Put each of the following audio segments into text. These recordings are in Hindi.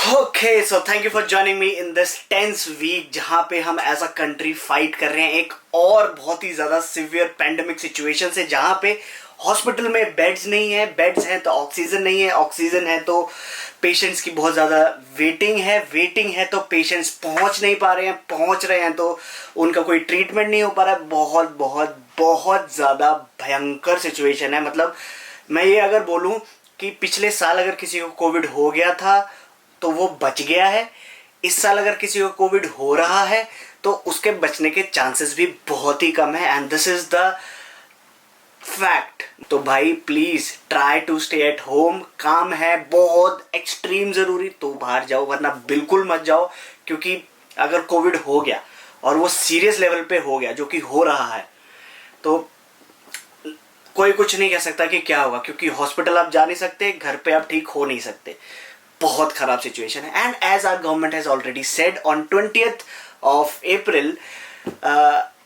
Okay so thank you for joining me in this tenth week जहां पे हम एज अ कंट्री फाइट कर रहे हैं एक और बहुत ही ज्यादा सिवियर पैंडेमिक सिचुएशन से, जहां पे हॉस्पिटल में बेड्स नहीं है, बेड्स हैं तो ऑक्सीजन नहीं है, ऑक्सीजन है तो पेशेंट्स की बहुत ज़्यादा वेटिंग है तो पेशेंट्स पहुंच नहीं पा रहे हैं, पहुंच रहे हैं तो उनका कोई ट्रीटमेंट नहीं हो पा रहा है। बहुत बहुत बहुत ज़्यादा भयंकर सिचुएशन है। मतलब मैं ये अगर बोलूं कि पिछले साल अगर किसी को कोविड हो गया था तो वो बच गया है, इस साल अगर किसी को कोविड हो रहा है तो उसके बचने के चांसेस भी बहुत ही कम है, and this is the fact. तो भाई please try to stay at home. काम है बहुत एक्सट्रीम जरूरी तो बाहर जाओ, वरना बिल्कुल मत जाओ, क्योंकि अगर कोविड हो गया और वो सीरियस लेवल पे हो गया, जो कि हो रहा है, तो कोई कुछ नहीं कह सकता कि क्या होगा, क्योंकि हॉस्पिटल आप जा नहीं सकते, घर पे आप ठीक हो नहीं सकते। बहुत खराब सिचुएशन है। And as our government has already said on 20th of April,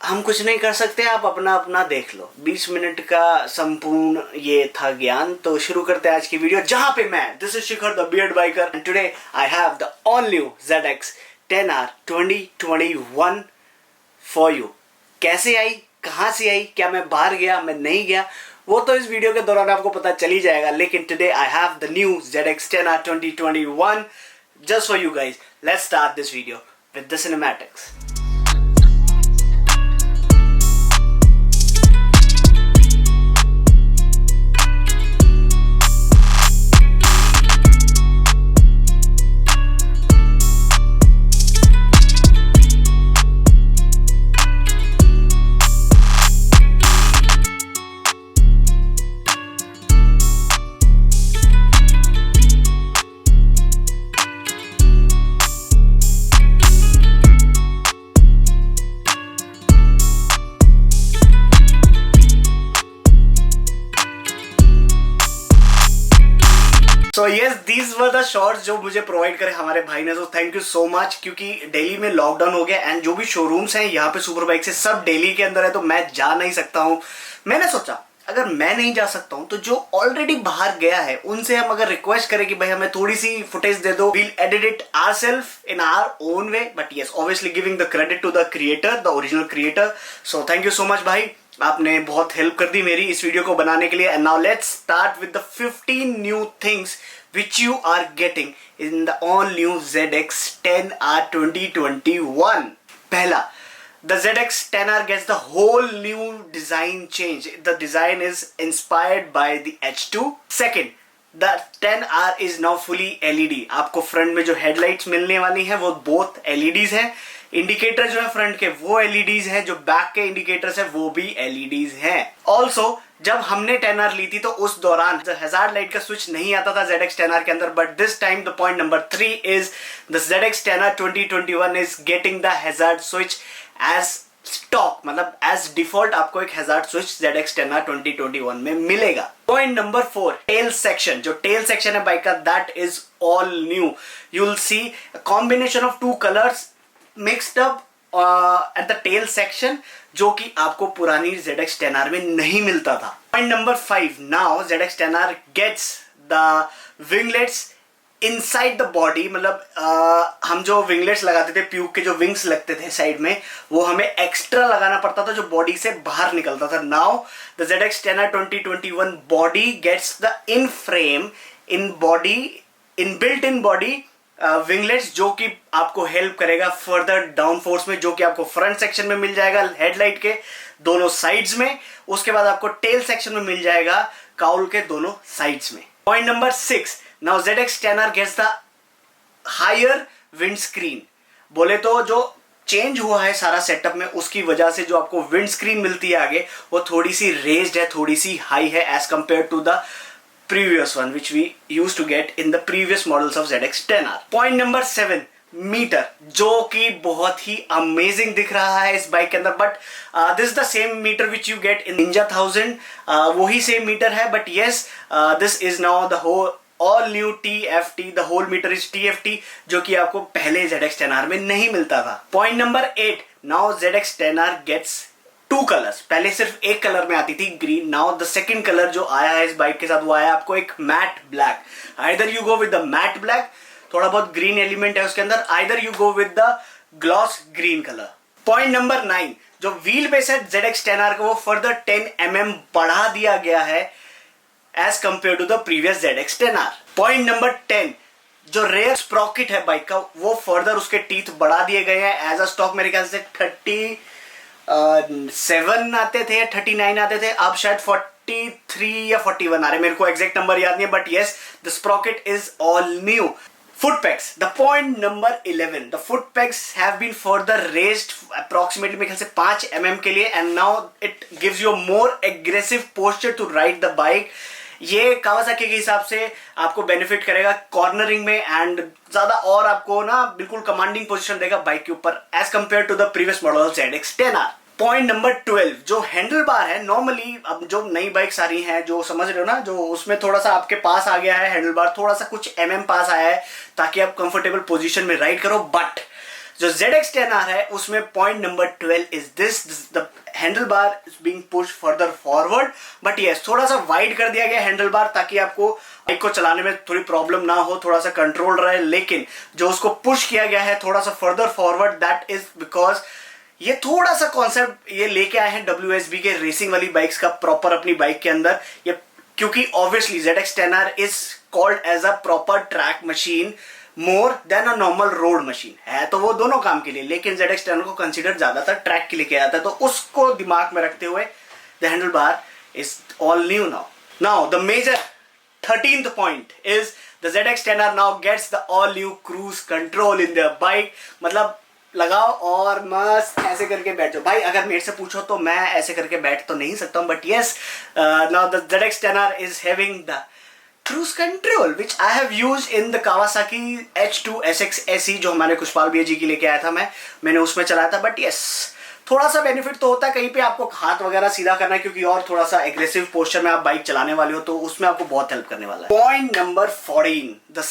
हम कुछ नहीं कर सकते, आप अपना अपना देख लो। 20 मिनट का संपूर्ण ये था ज्ञान। तो शुरू करते हैं आज की वीडियो, जहां पे मैं, this is Shikhar the beard biker, and today I have the all new ZX 10R 2021 for you. कैसे आई, कहां से आई, क्या मैं बाहर गया, मैं नहीं गया, वो तो इस वीडियो के दौरान आपको पता चल ही जाएगा। लेकिन today I have the new ZX 10R 2021 just for you guys. Let's start this video with the cinematics. So yes, these were the shorts जो मुझे प्रोवाइड करे हमारे भाई ने, तो थैंक यू सो मच। क्योंकि दिल्ली में लॉकडाउन हो गया एंड जो भी शोरूम्स हैं यहाँ पे सुपर बाइक से, सब दिल्ली के अंदर है, तो मैं जा नहीं सकता हूँ। मैंने सोचा अगर मैं नहीं जा सकता हूँ तो जो ऑलरेडी बाहर गया है उनसे हम अगर रिक्वेस्ट करें कि भाई हमें थोड़ी सी फुटेज दे दो, we'll edit it ourself in our own way, but yes obviously giving the credit to the creator, the original creator. So thank you so much भाई, आपने बहुत हेल्प कर दी मेरी इस वीडियो को बनाने के लिए। And now let's start with the 15 new things which you are getting in the all new ZX 10R 2021. पहला, the ZX 10R gets the whole new design change. The design is inspired by the H2. Second, the 10R is now fully LED. आपको फ्रंट में जो हेडलाइट्स मिलने वाली हैं वो बोथ LEDs हैं। इंडिकेटर जो है फ्रंट के वो LEDs हैं, जो बैक के इंडिकेटर्स है वो भी LEDs हैं। ऑल्सो जब हमने 10R ली थी तो उस दौरान हैजार्ड लाइट का स्विच नहीं आता था ZX 10R के अंदर, but this time the point number 3 is the ZX 10R 2021 is getting the hazard switch as stock, मतलब एज डिफॉल्ट आपको एक हैजार्ड स्विच ZX 10R 2021 में मिलेगा। Point number 4, tail section. जो टेल सेक्शन है बाइक का, that is all new. You will see combination of 2 colours mixed up at the tail section, जो कि आपको पुरानी ZX 10R में नहीं मिलता था। Point number 5, now ZX 10R gets the winglets inside the body. मतलब हम जो विंगलेट्स लगाते थे, प्यूक के जो विंग्स लगते थे साइड में, वो हमें एक्स्ट्रा लगाना पड़ता था जो बॉडी से बाहर निकलता था। Now the ZX 10R 2021 body gets the in frame, in body, in built in body winglets, जो कि आपको हेल्प करेगा फर्दर डाउन फोर्स में, जो कि आपको फ्रंट सेक्शन में मिल जाएगा हेडलाइट के दोनों साइड्स में। उसके बाद आपको टेल सेक्शन में मिल जाएगा काउल के दोनों साइड्स में। Point number 6, now ZX 10R gets the higher windscreen. बोले तो जो चेंज हुआ है सारा सेटअप में, उसकी वजह से जो आपको विंड स्क्रीन मिलती है आगे, वो थोड़ी सी रेज्ड है, थोड़ी सी हाई है as compare to the previous one which we used to get in the previous models of ZX 10R. Point number 7, metre, जो कि बहुत ही अमेजिंग दिख रहा है इस बाइक के अंदर, but this is the same meter which you get in Ninja 1000। वही सेम मीटर है, but yes this is now the whole all new TFT, the whole meter is TFT, जो कि आपको पहले ZX 10R में नहीं मिलता था। Point number 8, now ZX 10R gets 2 colours. पहले सिर्फ एक कलर में आती थी, green. Now the second colour जो आया है इस बाइक के साथ, वो आया आपको एक matte black. Either you go with the matte black, थोड़ा बहुत ग्रीन एलिमेंट है उसके अंदर, either you go with the gloss green colour. Point number 9, जो व्हील बेस है ZX10R का वो फर्दर 10 mm बढ़ा दिया गया है as compare to the previous ZX10R। Point number 10, जो रेयर स्प्रॉकेट है बाइक का वो फर्दर उसके टीथ बढ़ा दिए गए हैं। एज अ स्टॉक मेरे ख्याल से 37 आते थे, 39 आते थे, अब शायद 43 या 41 आ रहे, मेरे को एग्जैक्ट नंबर याद नहीं है, but yes the Sprocket is all new. Foot pegs, the point number 11, the foot pegs have been further raised approximately मेरे ख्याल से 5 mm के लिए, and now it gives you a more aggressive posture to ride the bike। ये कावासाकी के हिसाब से आपको बेनिफिट करेगा कॉर्नरिंग में, एंड ज्यादा और आपको ना बिल्कुल कमांडिंग पोजीशन देगा बाइक के ऊपर as compare to the previous model ZX10R। Point number 12, जो हैंडल बार है, नॉर्मली अब जो नई बाइक्स आ रही हैं जो समझ रहे हो ना, जो उसमें थोड़ा सा आपके पास आ गया है हैंडल बार, थोड़ा सा कुछ पास आया है ताकि आप कंफर्टेबल पोजीशन में राइड करो, बट जो ZX10R है उसमें point number 12 is this, the handlebar is being push further forward, but yes थोड़ा सा वाइड कर दिया गया हैंडल बार ताकि आपको बाइक को चलाने में थोड़ी प्रॉब्लम ना हो, थोड़ा सा कंट्रोल रहे, लेकिन जो उसको पुश किया गया है थोड़ा सा further forward, that is because ये थोड़ा सा कॉन्सेप्ट ये लेके आए हैं WSB के रेसिंग वाली बाइक्स का प्रॉपर अपनी बाइक के अंदर, ये क्योंकि obviously ZX10R is called as a proper track machine more than a normal road machine है, तो वो दोनों काम के लिए, लेकिन ZX10R को कंसीडर ज्यादातर ट्रैक के लिए किया जाता है, तो उसको दिमाग में रखते हुए the handlebar is all new now the major 13th point is the ZX10R now gets the all new cruise control in their bike। मतलब लगाओ और मस्त ऐसे करके बैठ जाओ। भाई अगर मेरे से पूछो तो मैं ऐसे करके बैठ तो नहीं सकता हूँ, but yes now the ZX10R is having the cruise control which I have used in the Kawasaki H2 SX SE जो हमारे कुशपाल भैया जी की लेके आया था, मैंने उसमें चलाया था, बट यस थोड़ा सा बेनिफिट तो होता है, कहीं पे आपको हाथ वगैरह सीधा करना है क्योंकि और थोड़ा सा एग्रेसिव पोस्चर में आप बाइक चलाने वाले हो, तो उसमें आपको बहुत हेल्प करने वाला है। पॉइंट नंबर 14, द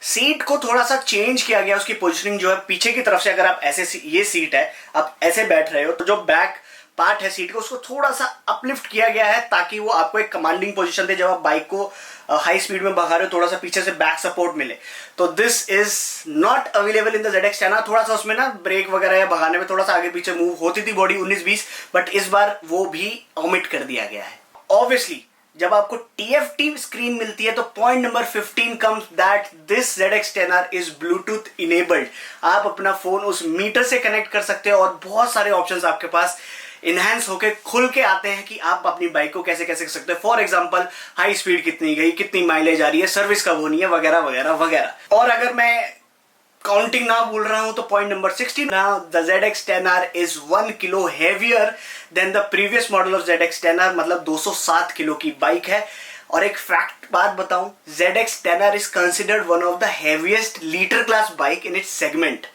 सीट को थोड़ा सा चेंज किया गया, उसकी पोजीशनिंग जो है पीछे की तरफ से, अगर आप ऐसे ये सीट है आप ऐसे बैठ रहे हो तो जो बैक पार्ट है सीट का उसको थोड़ा सा अपलिफ्ट किया गया है ताकि वो आपको एक कमांडिंग पोजीशन दे जब आप बाइक को हाई स्पीड में भगा रहे हो, थोड़ा सा पीछे से बैक सपोर्ट मिले। तो this is not available in the ZX10R। थोड़ा सा उसमें ना ब्रेक वगैरह या भगाने में थोड़ा सा आगे पीछे मूव होती थी बॉडी 19-20, बट इस बार वो भी ओमिट कर दिया गया है। ऑब्वियसली जब आपको TFT स्क्रीन मिलती है तो point number 15 comes that this ZX10R is Bluetooth enabled. आप अपना फोन उस मीटर से कनेक्ट कर सकते हो और बहुत सारे ऑप्शंस आपके पास इनहैंस होके खुल के आते हैं कि आप अपनी बाइक को कैसे कैसे कर सकते हो। फॉर एग्जांपल हाई स्पीड कितनी गई, कितनी माइलेज आ रही है, सर्विस कब होनी है, वगैरह वगैरह वगैरह। और अगर मैं काउंटिंग ना बोल रहा हूं तो point number 16, now the ZX10R is 1 kilo heavier than the previous model of ZX10R, मतलब 207 किलो की बाइक है। और एक फैक्ट बात बताऊं, ZX10R is considered one of the heaviest litre class bike in its segment.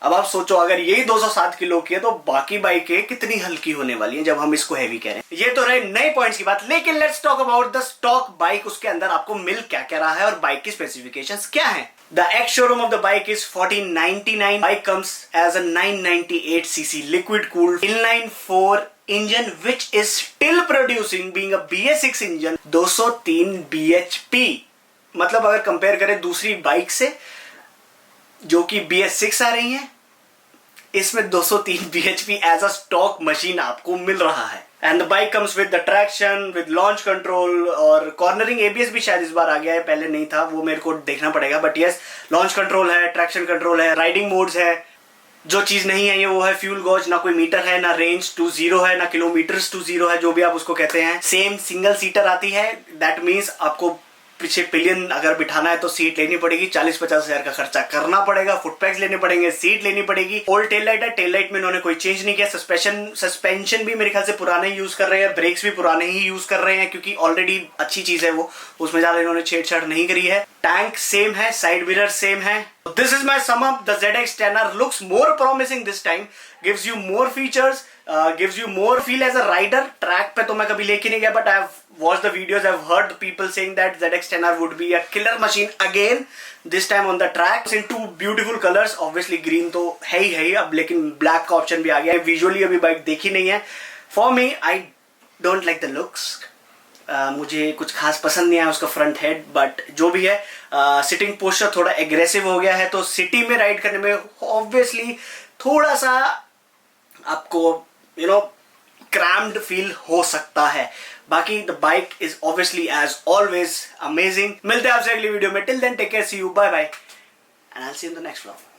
अब आप सोचो अगर यही 207 किलो की है तो बाकी बाइकें कितनी हल्की होने वाली हैं जब हम इसको हैवी कह रहे हैं। ये तो रहे नए पॉइंट्स की बात, लेकिन let's talk about the stock bike. उसके अंदर आपको मिल क्या क्या रहा है और बाइक की स्पेसिफिकेशंस क्या हैं। The X showroom of the bike is 1499. Bike comes as a 998cc liquid cooled inline 4 engine which is still producing being a BS6 engine 203 bhp। मतलब अगर कंपेयर करें दूसरी बाइक से जो कि BS6 आ रही है, इसमें 203 bhp as a stock machine आपको मिल रहा है। And the bike comes with the traction, with launch control और कॉर्नरिंग ABS भी शायद इस बार आ गया है, पहले नहीं था, वो मेरे को देखना पड़ेगा, बट यस लॉन्च कंट्रोल है, ट्रैक्शन कंट्रोल है, राइडिंग मोड्स है। जो चीज नहीं है ये वो है फ्यूल गॉज, ना कोई मीटर है, ना रेंज टू 0 है, ना किलोमीटर्स टू 0 है, जो भी आप उसको कहते हैं। सेम सिंगल सीटर आती है, दैट मीन्स आपको पीछे पिलियन अगर बिठाना है तो सीट लेनी पड़ेगी, 40-50 हजार का खर्चा करना पड़ेगा, फुट पैक्स लेने पड़ेंगे, सीट लेनी पड़ेगी। ओल्ड टेल लाइट है, टेल लाइट में इन्होंने कोई चेंज नहीं किया। सस्पेंशन भी मेरे ख्याल से पुराने ही यूज कर रहे हैं, ब्रेक्स भी पुराने ही यूज कर रहे हैं क्योंकि ऑलरेडी अच्छी चीज है वो, उसमें ज्यादा इन्होंने छेड़छाड़ नहीं करी है। टैंक सेम है, साइड मिरर सेम है। This is my sum up. The ZX10R looks more promising this time, gives you more features, gives you more feel as a rider। Track पे तो मैं कभी लेके नहीं गया, but I have watched the videos, I've heard people saying that ZX10R would be a killer machine again this time on the track in two beautiful colors। obviously green तो है ही अब, लेकिन black का ऑप्शन भी आ गया है। विजुअली अभी बाइक देखी नहीं है। For me, I don't like the looks, मुझे कुछ खास पसंद नहीं आया उसका फ्रंट हेड, बट जो भी है सिटिंग पोस्चर थोड़ा एग्रेसिव हो गया है, तो सिटी में राइड करने में ऑब्वियसली थोड़ा सा आपको क्रैम्ड फील हो सकता है। बाकी the bike is obviously as always amazing. मिलते हैं आपसे अगली वीडियो में, till then take care, see you, bye bye, and I will see you in the next vlog.